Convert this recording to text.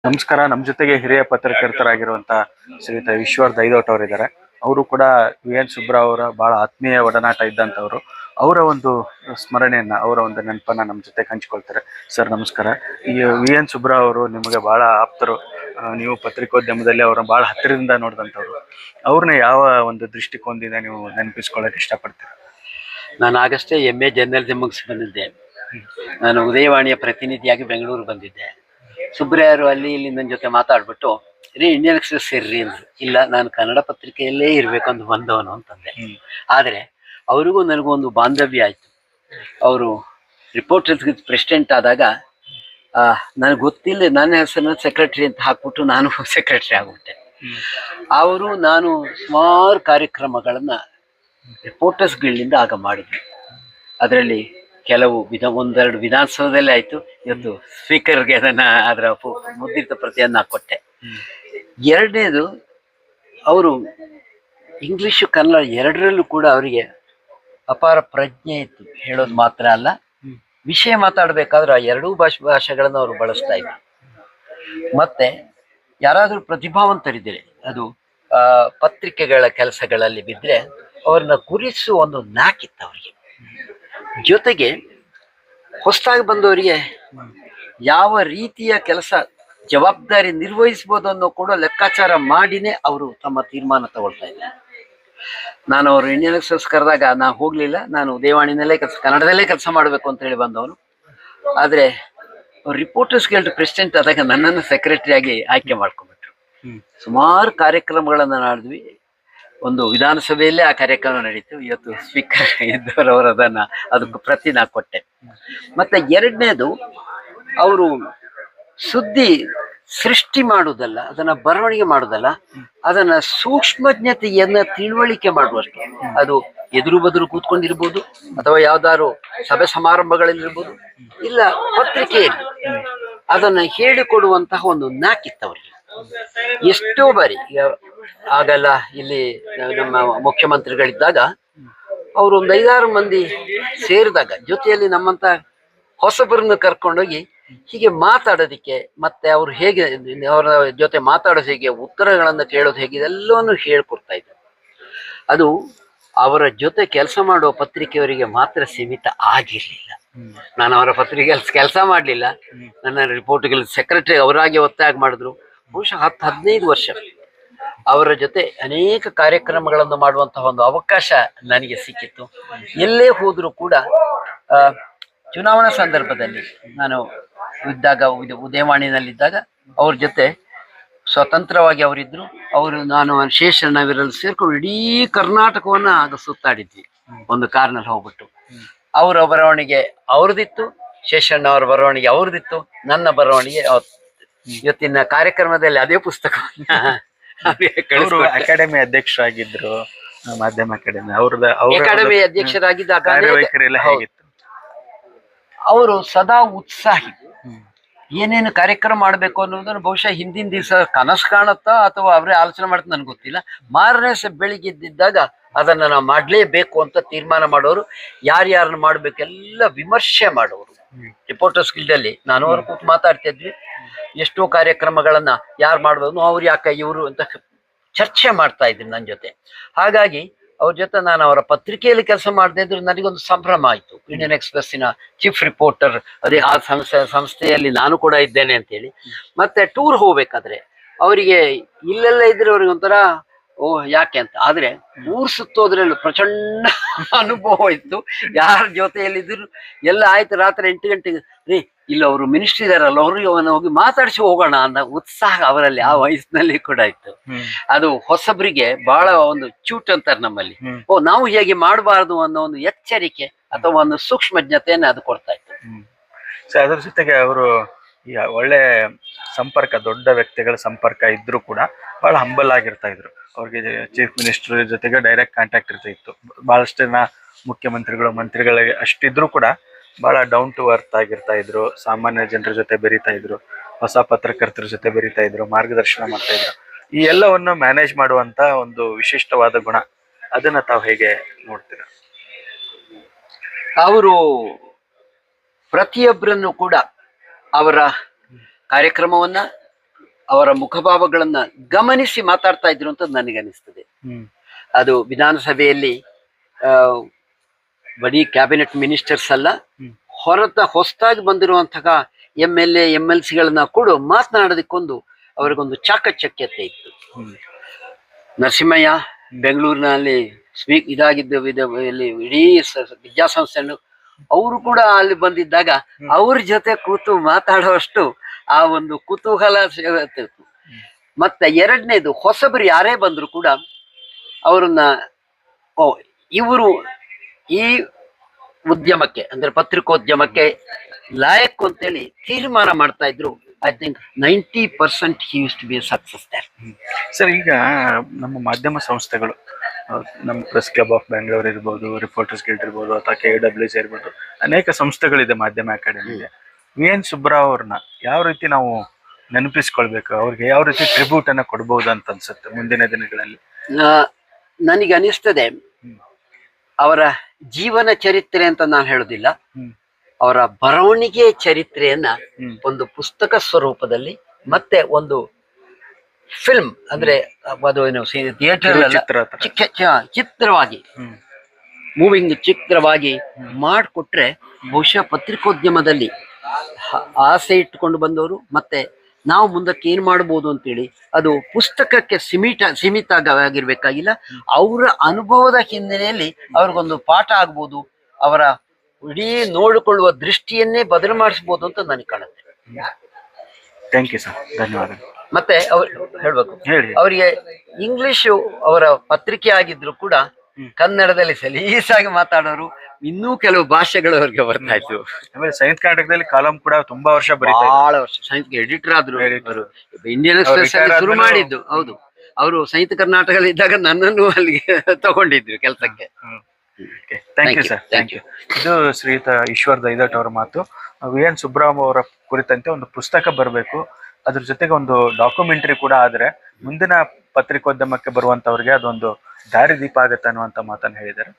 ನಮಸ್ಕಾರ. ನಮ್ಮ ಜೊತೆಗೆ ಹಿರಿಯ ಪತ್ರಕರ್ತರಾಗಿರುವಂತ ಶ್ರೀಯುತ ಈಶ್ವರ್ ದೈದೋಟ್ ಅವರಿದ್ದಾರೆ. ಅವರು ಕೂಡ ವಿ.ಎನ್. ಸುಬ್ರಾವ್ ಅವರ ಬಹಳ ಆತ್ಮೀಯ ಒಡನಾಟ ಇದ್ದಂಥವ್ರು. ಅವರ ಒಂದು ಸ್ಮರಣೆಯನ್ನ, ಅವರ ಒಂದು ನೆನಪನ್ನ ನಮ್ಮ ಜೊತೆ ಹಂಚಿಕೊಳ್ತಾರೆ. ಸರ್ ನಮಸ್ಕಾರ. ಈ ವಿ.ಎನ್. ಸುಬ್ರಾವ್ ಅವರು ನಿಮಗೆ ಬಹಳ ಆಪ್ತರು. ನೀವು ಪತ್ರಿಕೋದ್ಯಮದಲ್ಲಿ ಅವರ ಬಹಳ ಹತ್ತಿರದಿಂದ ನೋಡಿದಂಥವ್ರು. ಅವ್ರನ್ನ ಯಾವ ಒಂದು ದೃಷ್ಟಿಕೋನದಿಂದ ನೀವು ನೆನಪಿಸ್ಕೊಳ್ಳೋಕೆ ಇಷ್ಟಪಡ್ತೀರಾ? ನಾನು ಆಗಷ್ಟೇ MA ಜರ್ನಲಿಸಂ ಮುಗಿಸಿ ಬಂದಿದ್ದೆ. ನಾನು ಉದಯವಾಣಿಯ ಪ್ರತಿನಿಧಿಯಾಗಿ ಬೆಂಗಳೂರು ಬಂದಿದ್ದೆ. ಸುಬ್ರಾಯರು ಅಲ್ಲಿ ಇಲ್ಲಿ ನನ್ನ ಜೊತೆ ಮಾತಾಡ್ಬಿಟ್ಟು ಇಂಡಿಯನ್ ಎಕ್ಸ್‌ಪ್ರೆಸ್ ಸೇರ್ರಿ ಅಂದ್ರು. ಇಲ್ಲ, ನಾನು ಕನ್ನಡ ಪತ್ರಿಕೆಯಲ್ಲೇ ಇರಬೇಕು ಅಂತ ಬಂದವನು ಅಂತಂದೆ. ಆದರೆ ಅವರಿಗೂ ನನಗೂ ಒಂದು ಬಾಂಧವ್ಯ ಆಯಿತು. ಅವರು ರಿಪೋರ್ಟರ್ಸ್ ಪ್ರೆಸಿಡೆಂಟ್ ಆದಾಗ ನನಗೆ ಗೊತ್ತಿಲ್ಲ, ನನ್ನ ಹೆಸರನ್ನ ಸೆಕ್ರೆಟರಿ ಅಂತ ಹಾಕ್ಬಿಟ್ಟು ನಾನು ಸೆಕ್ರೆಟರಿ ಆಗ್ಬಿಟ್ಟೆ. ಅವರು ನಾನು ಸುಮಾರು ಕಾರ್ಯಕ್ರಮಗಳನ್ನು ರಿಪೋರ್ಟರ್ಸ್ಗಳಿಂದ ಆಗ ಮಾಡಿದ್ವಿ. ಅದರಲ್ಲಿ ಕೆಲವು ಒಂದೆರಡು ವಿಧಾನಸೌಧದಲ್ಲೇ ಆಯಿತು. ಇವತ್ತು ಸ್ಪೀಕರ್ಗೆ ಅದರ ಮುದ್ರಿತ ಪ್ರತಿಯನ್ನು ಕೊಟ್ಟೆ. ಎರಡನೇದು, ಅವರು ಇಂಗ್ಲೀಷು ಕನ್ನಡ ಎರಡರಲ್ಲೂ ಕೂಡ ಅವರಿಗೆ ಅಪಾರ ಪ್ರಜ್ಞೆ ಇತ್ತು. ಹೇಳೋದು ಮಾತ್ರ ಅಲ್ಲ, ವಿಷಯ ಮಾತಾಡಬೇಕಾದ್ರೆ ಆ ಎರಡೂ ಭಾಷೆಗಳನ್ನು ಅವರು ಬಳಸ್ತಾ ಇದ್ರು. ಮತ್ತೆ ಯಾರಾದರೂ ಪ್ರತಿಭಾವಂತರಿದ್ದರೆ, ಅದು ಪತ್ರಿಕೆಗಳ ಕೆಲಸಗಳಲ್ಲಿ ಬಿದ್ದರೆ ಅವ್ರನ್ನ ಗುರುತಿಸುವ ಒಂದು ನಾಕಿತ್ತು ಅವರಿಗೆ. ಜೊತೆಗೆ ಹೊಸದಾಗಿ ಬಂದವರಿಗೆ ಯಾವ ರೀತಿಯ ಕೆಲಸ ಜವಾಬ್ದಾರಿ ನಿರ್ವಹಿಸ್ಬೋದು ಅನ್ನೋ ಕೂಡ ಲೆಕ್ಕಾಚಾರ ಮಾಡಿನೇ ಅವರು ತಮ್ಮ ತೀರ್ಮಾನ ತಗೊಳ್ತಾ ಇದ್ದಾರೆ. ನಾನು ಅವರು ಇಂಡಿಯನ್ ಎಕ್ಸ್‌ಪ್ರೆಸ್ ಕರೆದಾಗ ನಾನು ಹೋಗಲಿಲ್ಲ. ನಾನು ಉದಯವಾಣಿನಲ್ಲೇ ಕನ್ನಡದಲ್ಲೇ ಕೆಲಸ ಮಾಡಬೇಕು ಅಂತ ಹೇಳಿ ಬಂದವನು. ಆದರೆ ಅವ್ರು ರಿಪೋರ್ಟರ್ಸ್ ಗಿಲ್ಡ್ ಪ್ರೆಸಿಡೆಂಟ್ ಆದಾಗ ನನ್ನನ್ನು ಸೆಕ್ರೆಟರಿಯಾಗಿ ಆಯ್ಕೆ ಮಾಡ್ಕೊಂಡ್ಬಿಟ್ರು. ಸುಮಾರು ಕಾರ್ಯಕ್ರಮಗಳನ್ನು ಮಾಡಿದ್ವಿ. ಒಂದು ವಿಧಾನಸಭೆಯಲ್ಲೇ ಆ ಕಾರ್ಯಕ್ರಮ ನಡೀತು. ಇವತ್ತು ಸ್ಪೀಕರ್ ಇದ್ದವರವರು ಅದಕ್ಕೆ ಪ್ರತಿ ನಾ ಕೊಟ್ಟೆ. ಮತ್ತೆ ಎರಡನೇದು, ಅವರು ಸುದ್ದಿ ಸೃಷ್ಟಿ ಮಾಡುವುದಲ್ಲ, ಅದನ್ನ ಬರವಣಿಗೆ ಮಾಡುವುದಲ್ಲ, ಅದನ್ನ ಸೂಕ್ಷ್ಮಜ್ಞತೆಯನ್ನ ತಿಳುವಳಿಕೆ ಮಾಡುವಷ್ಟು, ಅದು ಎದುರು ಬದುರು ಕೂತ್ಕೊಂಡಿರ್ಬೋದು, ಅಥವಾ ಯಾವ್ದಾದ್ರು ಸಭೆ ಸಮಾರಂಭಗಳಲ್ಲಿರ್ಬೋದು, ಇಲ್ಲ ಪತ್ರಿಕೆಯಲ್ಲಿ ಅದನ್ನ ಹೇಳಿಕೊಡುವಂತಹ ಒಂದು ನಾಕಿತ್ತವರಿಗೆ. ಎಷ್ಟೋ ಬಾರಿ ಆಗಲ್ಲ, ಇಲ್ಲಿ ನಮ್ಮ ಮುಖ್ಯಮಂತ್ರಿಗಳಿದ್ದಾಗ ಅವರು ಒಂದು 5-6 ಮಂದಿ ಸೇರಿದಾಗ ಜೊತೆಯಲ್ಲಿ ನಮ್ಮಂತ ಹೊಸಬರನ್ನು ಕರ್ಕೊಂಡೋಗಿ ಹೀಗೆ ಮಾತಾಡೋದಿಕ್ಕೆ, ಮತ್ತೆ ಅವ್ರು ಹೇಗೆ ಅವರ ಜೊತೆ ಮಾತಾಡೋದು ಹೇಗೆ, ಉತ್ತರಗಳನ್ನು ಕೇಳೋದು ಹೇಗೆ, ಇದೆಲ್ಲವನ್ನು ಹೇಳ್ಕೊಡ್ತಾ ಇದ್ರು. ಅದು ಅವರ ಜೊತೆ ಕೆಲಸ ಮಾಡುವ ಪತ್ರಿಕೆಯವರಿಗೆ ಮಾತ್ರ ಸೀಮಿತ ಆಗಿರ್ಲಿಲ್ಲ. ನಾನು ಅವರ ಪತ್ರಿಕೆಯಲ್ಲಿ ಕೆಲಸ ಮಾಡಲಿಲ್ಲ. ನನ್ನ ರಿಪೋರ್ಟ್ಗಳ ಸೆಕ್ರೆಟರಿ ಅವರಾಗಿ ಒತ್ತಾಯ ಮಾಡಿದ್ರು. ಬಹುಶಃ 10-15 ವರ್ಷ ಅವರ ಜೊತೆ ಅನೇಕ ಕಾರ್ಯಕ್ರಮಗಳನ್ನು ಮಾಡುವಂತಹ ಒಂದು ಅವಕಾಶ ನನಗೆ ಸಿಕ್ಕಿತ್ತು. ಎಲ್ಲೇ ಹೋದರೂ ಕೂಡ ಚುನಾವಣಾ ಸಂದರ್ಭದಲ್ಲಿ ನಾನು ಇದ್ದಾಗ, ಉದಯವಾಣಿನಲ್ಲಿದ್ದಾಗ ಅವ್ರ ಜೊತೆ ಸ್ವತಂತ್ರವಾಗಿ ಅವರಿದ್ರು. ಅವರು ನಾನು ಶೇಷಣ್ಣವರಲ್ಲಿ ಸೇರ್ಕೊಂಡು ಇಡೀ ಕರ್ನಾಟಕವನ್ನ ಆಗ ಸುತ್ತಾಡಿದ್ವಿ ಒಂದು ಕಾರ್ನಲ್ಲಿ ಹೋಗ್ಬಿಟ್ಟು. ಅವರ ಬರವಣಿಗೆ ಅವ್ರದಿತ್ತು, ಶೇಷಣ್ಣ ಅವರ ಬರವಣಿಗೆ ಅವ್ರದಿತ್ತು, ನನ್ನ ಬರವಣಿಗೆ. ಇವತ್ತಿನ ಕಾರ್ಯಕ್ರಮದಲ್ಲಿ ಅದೇ ಪುಸ್ತಕವನ್ನ ಅಕಾಡೆಮಿ ಅಧ್ಯಕ್ಷರಾಗಿದ್ರು, ಮಾಧ್ಯಮ ಅಕಾಡೆಮಿ ಅಕಾಡೆಮಿ ಅಧ್ಯಕ್ಷರಾಗಿದ್ದಾಗ ಹೇಗಿತ್ತು? ಅವರು ಸದಾ ಉತ್ಸಾಹಿ. ಏನೇನು ಕಾರ್ಯಕ್ರಮ ಮಾಡಬೇಕು ಅನ್ನೋದನ್ನು ಬಹುಶಃ ಹಿಂದಿನ ದಿವಸ ಕನಸು ಕಾಣುತ್ತಾ ಅಥವಾ ಅವರೇ ಆಲೋಚನೆ ಮಾಡ್ತಾ ನನಗೆ ಗೊತ್ತಿಲ್ಲ. ಮಾರನೇ ಬೆಳಿಗ್ಗೆ ಎದ್ದಿದ್ದಾಗ ಅದನ್ನ ನಾವು ಮಾಡಲೇಬೇಕು ಅಂತ ತೀರ್ಮಾನ ಮಾಡೋರು. ಯಾರ್ಯಾರನ್ನ ಮಾಡ್ಬೇಕೆಲ್ಲ ವಿಮರ್ಶೆ ಮಾಡೋರು. ರಿಪೋರ್ಟರ್ಸ್ ಗಿಲ್ಡಲ್ಲಿ ನಾನು ಅವ್ರು ಕೂತು ಮಾತಾಡ್ತಿದ್ವಿ. ಎಷ್ಟೋ ಕಾರ್ಯಕ್ರಮಗಳನ್ನ ಯಾರು ಮಾಡ್ಬೋದು, ಅವ್ರು ಯಾಕೆ ಇವರು ಅಂತ ಚರ್ಚೆ ಮಾಡ್ತಾ ಇದ್ರು ನನ್ನ ಜೊತೆ. ಹಾಗಾಗಿ ಅವ್ರ ಜೊತೆ ನಾನು ಅವರ ಪತ್ರಿಕೆಯಲ್ಲಿ ಕೆಲಸ ಮಾಡದೇ ಇದ್ರು ನನಗೊಂದು ಸಂಭ್ರಮ ಆಯಿತು. ಇಂಡಿಯನ್ ಎಕ್ಸ್‌ಪ್ರೆಸ್ಸಿನ ಚೀಫ್ ರಿಪೋರ್ಟರ್, ಅದೇ ಆ ಸಂಸ್ಥೆಯಲ್ಲಿ ನಾನು ಕೂಡ ಇದ್ದೇನೆ ಅಂತೇಳಿ. ಮತ್ತೆ ಟೂರ್ ಹೋಗ್ಬೇಕಾದ್ರೆ ಅವರಿಗೆ ಇಲ್ಲೆಲ್ಲ ಇದ್ರೆ ಅವ್ರಿಗೆ ಒಂಥರ ಯಾಕೆ ಅಂತ. ಆದ್ರೆ ಊರ್ ಸುತ್ತೋದ್ರಲ್ಲೂ ಪ್ರಚಂಡ ಅನುಭವ ಇತ್ತು. ಯಾರ ಜೊತೆಯಲ್ಲಿದ್ರು ಎಲ್ಲ ಆಯ್ತು. ರಾತ್ರಿ 8 ಗಂಟೆಗೆ ರೀ ಇಲ್ಲ ಅವರು ಮಿನಿಸ್ಟ್ರಿ ಇದಾರಲ್ಲ, ಅವ್ರಿಗೆ ಹೋಗಿ ಮಾತಾಡಿಸಿ ಹೋಗೋಣ ಅನ್ನೋ ಉತ್ಸಾಹ ಅವರಲ್ಲಿ ಆ ವಯಸ್ಸಿನಲ್ಲಿ ಕೂಡ ಇತ್ತು. ಅದು ಹೊಸಬರಿಗೆ ಬಹಳ ಒಂದು ಚೂಟ್ ಅಂತಾರೆ ನಮ್ಮಲ್ಲಿ. ನಾವು ಹೇಗೆ ಮಾಡಬಾರ್ದು ಅನ್ನೋ ಒಂದು ಎಚ್ಚರಿಕೆ ಅಥವಾ ಒಂದು ಸೂಕ್ಷ್ಮಜ್ಞತೆಯನ್ನು ಅದು ಕೊಡ್ತಾ ಇತ್ತು. ಅದ್ರ ಜೊತೆಗೆ ಅವರು ಒಳ್ಳೆ ಸಂಪರ್ಕ, ದೊಡ್ಡ ವ್ಯಕ್ತಿಗಳ ಸಂಪರ್ಕ ಇದ್ರು ಕೂಡ ಬಹಳ ಹಂಬಲ್ ಆಗಿರ್ತಾ ಇದ್ರು. ಅವ್ರಿಗೆ ಚೀಫ್ ಮಿನಿಸ್ಟರ್ ಜೊತೆಗೆ ಡೈರೆಕ್ಟ್ ಕಾಂಟ್ಯಾಕ್ಟ್ ಇರ್ತಿತ್ತು. ಬಹಳಷ್ಟು ಜನ ಮುಖ್ಯಮಂತ್ರಿಗಳು, ಮಂತ್ರಿಗಳಿಗೆ ಅಷ್ಟಿದ್ರು ಕೂಡ ಬಹಳ ಡೌನ್ ಟು ಅರ್ತ್ ಆಗಿರ್ತಾ ಇದ್ರು. ಸಾಮಾನ್ಯ ಜನರ ಜೊತೆ ಬೆರೀತಾ ಇದ್ರು, ಹೊಸ ಪತ್ರಕರ್ತರ ಜೊತೆ ಬೆರೀತಾ ಇದ್ರು, ಮಾರ್ಗದರ್ಶನ ಮಾಡ್ತಾ ಇದ್ರು. ಈ ಎಲ್ಲವನ್ನು ಮ್ಯಾನೇಜ್ ಮಾಡುವಂತ ಒಂದು ವಿಶಿಷ್ಟವಾದ ಗುಣ, ಅದನ್ನ ತಾವು ಹೇಗೆ ನೋಡ್ತೀರಾ? ಅವರು ಪ್ರತಿಯೊಬ್ಬರನ್ನು ಕೂಡ ಅವರ ಕಾರ್ಯಕ್ರಮವನ್ನ ಅವರ ಮುಖಭಾವಗಳನ್ನ ಗಮನಿಸಿ ಮಾತಾಡ್ತಾ ಇದ್ರು ಅಂತ ನನಗನ್ನಿಸ್ತದೆ. ಅದು ವಿಧಾನಸಭೆಯಲ್ಲಿ ಬರೀ ಕ್ಯಾಬಿನೆಟ್ ಮಿನಿಸ್ಟರ್ಸ್ ಅಲ್ಲ, ಹೊಸದಾಗಿ ಬಂದಿರುವಂತಹ MLA MLC ಗಳನ್ನ ಕೂಡ ಮಾತನಾಡೋದಕ್ಕೊಂದು ಅವರಿಗೊಂದು ಚಾಕಚಕ್ಯತೆ ಇತ್ತು. ನರಸಿಂಹಯ್ಯ ಬೆಂಗಳೂರಿನಲ್ಲಿ ಇದಾಗಿದ್ದು ಇಡೀ ವಿದ್ಯಾಸಂಸ್ಥೆಯನ್ನು ಅವರು ಕೂಡ ಅಲ್ಲಿ ಬಂದಿದ್ದಾಗ ಅವ್ರ ಜೊತೆ ಕೂತು ಮಾತಾಡುವಷ್ಟು ಆ ಒಂದು ಕುತೂಹಲ ಇತ್ತು. ಮತ್ತೆ ಎರಡನೇದು, ಹೊಸಬರು ಯಾರೇ ಬಂದ್ರು ಕೂಡ ಅವ್ರನ್ನ ಇವರು ಈ ಉದ್ಯಮಕ್ಕೆ ಅಂದ್ರೆ ಪತ್ರಿಕೋದ್ಯಮಕ್ಕೆ ಲಾಯಕ್ ಅಂತೇಳಿ ತೀರ್ಮಾನ ಮಾಡ್ತಾ ಇದ್ರು. I think 90% he used to be a success there. Sir, ಈಗ ನಮ್ಮ ಮಾಧ್ಯಮ ಸಂಸ್ಥೆಗಳು, ನಮ್ಮ ಪ್ರೆಸ್ ಕ್ಲಬ್ ಆಫ್ ಬೆಂಗಳೂರು ಇರ್ಬೋದು, ರಿಪೋರ್ಟರ್ಸ್ ಗಿಲ್ಡ್ ಇರ್ಬೋದು, ಅಥವಾ KWC ಇರ್ಬೋದು, ಅನೇಕ ಸಂಸ್ಥೆಗಳಿದೆ ಮಾಧ್ಯಮ ಅಕಾಡೆಮಿಗೆ. VN ಸುಬ್ಬರಾವ್ ಅವ್ರನ್ನ ಯಾವ ರೀತಿ ನಾವು ನೆನಪಿಸ್ಕೊಳ್ಬೇಕು, ಅವ್ರಿಗೆ ಯಾವ ರೀತಿ ಟ್ರಿಬ್ಯೂಟ್ ಅನ್ನ ಕೊಡ್ಬಹುದು ಅಂತ ಅನ್ಸುತ್ತೆ ಮುಂದಿನ ದಿನಗಳಲ್ಲಿ? ನನಗೆ ಅನಿಸ್ತದೆ, ಅವರ ಜೀವನ ಚರಿತ್ರೆ ಅಂತ ನಾನು ಹೇಳೋದಿಲ್ಲ, ಅವರ ಬರವಣಿಗೆ ಚರಿತ್ರೆಯನ್ನ ಒಂದು ಪುಸ್ತಕ ಸ್ವರೂಪದಲ್ಲಿ ಮತ್ತೆ ಒಂದು ಫಿಲ್ಮ್ ಅಂದ್ರೆ ಅದು ಏನು ಥಿಯೇಟರ್ ಚಿತ್ರವಾಗಿ, ಮೂವಿಂಗ್ ಚಿತ್ರವಾಗಿ ಮಾಡಿಕೊಟ್ರೆ ಬಹುಶಃ ಪತ್ರಿಕೋದ್ಯಮದಲ್ಲಿ ಆಸೆ ಇಟ್ಟುಕೊಂಡು ಬಂದವರು ಮತ್ತೆ ನಾವು ಮುಂದಕ್ಕೆ ಏನ್ ಮಾಡ್ಬೋದು ಅಂತೇಳಿ ಅದು ಪುಸ್ತಕಕ್ಕೆ ಸೀಮಿತ ಆಗಿರ್ಬೇಕಾಗಿಲ್ಲ. ಅವರ ಅನುಭವದ ಹಿನ್ನೆಲೆಯಲ್ಲಿ ಅವ್ರಿಗೊಂದು ಪಾಠ ಆಗ್ಬೋದು, ಅವರ ಇಡೀ ನೋಡಿಕೊಳ್ಳುವ ದೃಷ್ಟಿಯನ್ನೇ ಬದಲು ಮಾಡಿಸ್ಬೋದು ಅಂತ ನನಗೆ ಕಾಣುತ್ತೆ. ಥ್ಯಾಂಕ್ ಯು ಸರ್, ಧನ್ಯವಾದಗಳು. ಮತ್ತೆ ಅವ್ರು ಹೇಳ್ಬೇಕು, ಅವರಿಗೆ ಇಂಗ್ಲಿಷು ಅವರ ಪತ್ರಿಕೆ ಆಗಿದ್ರು ಕೂಡ ಕನ್ನಡದಲ್ಲಿ ಸಲೀಸಾಗಿ ಮಾತಾಡೋರು, ಇನ್ನೂ ಕೆಲವು ಭಾಷೆಗಳು ಅವ್ರಿಗೆ ಬರ್ತಾ ಇತ್ತು. ಆಮೇಲೆ ಸೈನ್ಸ್ ಕರ್ನಾಟಕದಲ್ಲಿ ಕಾಲಂ ಕೂಡ ತುಂಬಾ ವರ್ಷ ಬಹಳ ವರ್ಷ ಸೈನ್ಸ್ ಎಡಿಟರ್ ಆದ್ರು. ಇಂಡಿಯನ್ ಎಕ್ಸ್‌ಪ್ರೆಸ್ ಅಲ್ಲಿ ಶುರು ಮಾಡಿದ್ದು. ಹೌದು, ಅವರು ಸೈನ್ಸ್ ಕರ್ನಾಟಕದಲ್ಲಿ ಇದ್ದಾಗ ನನ್ನನ್ನು ಅಲ್ಲಿಗೆ ತಗೊಂಡಿದ್ರು ಕೆಲಸಕ್ಕೆ. Thank you sir, thank you. ಇದು ಶ್ರೀಯುತ ಈಶ್ವರ್ ದೈದಟ್ ಅವರ ಮಾತು. VN ಸುಬ್ಬರಾವ್ ಅವರ ಕುರಿತಂತೆ ಒಂದು ಪುಸ್ತಕ ಬರಬೇಕು, ಅದ್ರ ಜೊತೆಗೆ ಒಂದು ಡಾಕ್ಯುಮೆಂಟರಿ ಕೂಡ ಆದ್ರೆ ಮುಂದಿನ ಪತ್ರಿಕೋದ್ಯಮಕ್ಕೆ ಬರುವಂತವ್ರಿಗೆ ಅದೊಂದು ದಾರಿದೀಪ ಆಗತ್ತೆ ಅನ್ನುವಂತ ಮಾತನ್ನು ಹೇಳಿದ್ದಾರೆ.